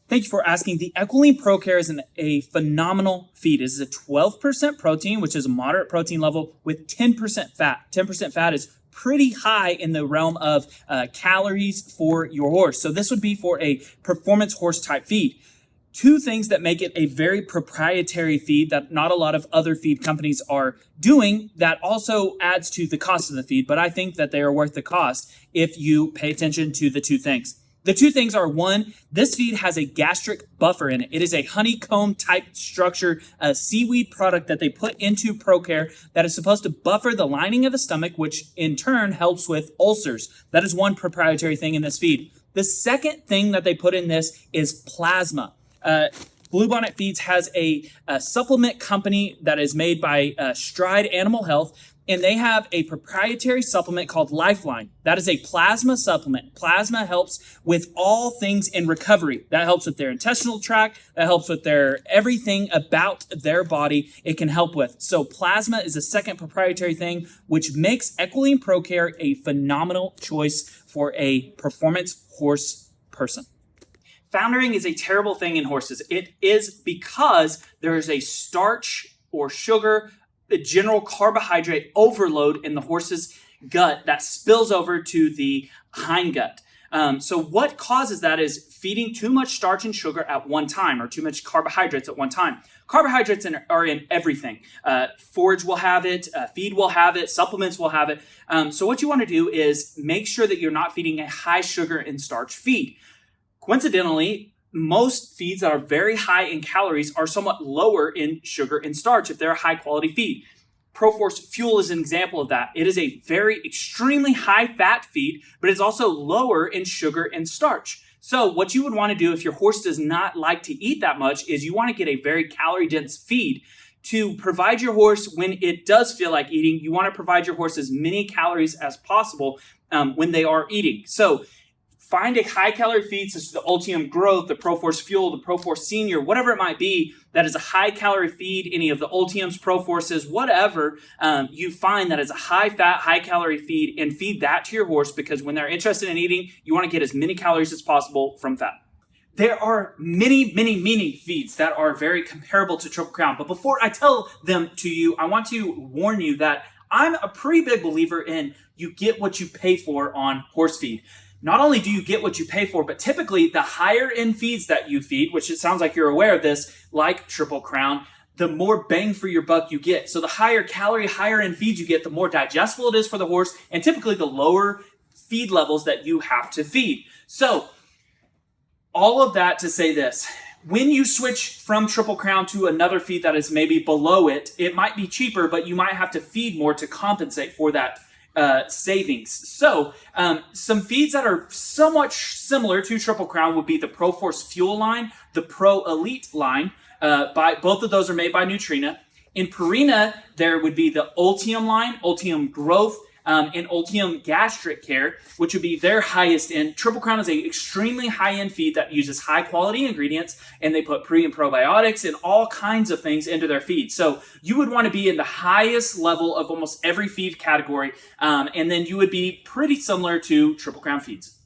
Thank you for asking. The Equaline Pro Care is a phenomenal feed. It is a 12% protein, which is a moderate protein level with 10% fat. 10% fat is pretty high in the realm of calories for your horse. So this would be for a performance horse type feed. Two things that make it a very proprietary feed that not a lot of other feed companies are doing that also adds to the cost of the feed, but I think that they are worth the cost if you pay attention to the two things. The two things are, one, this feed has a gastric buffer in it. It is a honeycomb type structure, a seaweed product that they put into ProCare that is supposed to buffer the lining of the stomach, which in turn helps with ulcers. That is one proprietary thing in this feed. The second thing that they put in this is plasma. Bluebonnet Feeds has a supplement company that is made by Stride Animal Health, and they have a proprietary supplement called Lifeline. That is a plasma supplement. Plasma helps with all things in recovery. That helps with their intestinal tract. That helps with their everything about their body it can help with. So plasma is a second proprietary thing, which makes Equaline Pro Care a phenomenal choice for a performance horse person. Foundering is a terrible thing in horses. It is because there is a starch or sugar, a general carbohydrate overload in the horse's gut that spills over to the hindgut. So what causes that is feeding too much starch and sugar at one time, or too much carbohydrates at one time. Carbohydrates are in everything. Forage will have it, feed will have it, supplements will have it. So what you want to do is make sure that you're not feeding a high sugar and starch feed. Coincidentally, most feeds that are very high in calories are somewhat lower in sugar and starch if they're a high quality feed. ProForce Fuel is an example of that. It is a very extremely high fat feed, but it's also lower in sugar and starch. So what you would want to do if your horse does not like to eat that much is you want to get a very calorie dense feed to provide your horse when it does feel like eating. You want to provide your horse as many calories as possible when they are eating. So find a high-calorie feed such as the Ultium Growth, the ProForce Fuel, the ProForce Senior, whatever it might be, that is a high-calorie feed, any of the Ultiums, ProForces, whatever you find that is a high-fat, high-calorie feed, and feed that to your horse, because when they're interested in eating, you want to get as many calories as possible from fat. There are many feeds that are very comparable to Triple Crown, but before I tell them to you, I want to warn you that I'm a pretty big believer in you get what you pay for on horse feed. Not only do you get what you pay for, but typically the higher end feeds that you feed, which it sounds like you're aware of this, like Triple Crown, the more bang for your buck you get. So the higher calorie, higher end feeds you get, the more digestible it is for the horse, and typically the lower feed levels that you have to feed. So all of that to say this, when you switch from Triple Crown to another feed that is maybe below it, it might be cheaper, but you might have to feed more to compensate for that savings. So some feeds that are somewhat similar to Triple Crown would be the ProForce Fuel line, the Pro Elite line. Both of those are made by Nutrena. In Purina, there would be the Ultium line, Ultium Growth, and Ultium Gastric Care, which would be their highest end. Triple Crown is an extremely high-end feed that uses high-quality ingredients, and they put pre and probiotics and all kinds of things into their feed. So you would want to be in the highest level of almost every feed category, and then you would be pretty similar to Triple Crown feeds.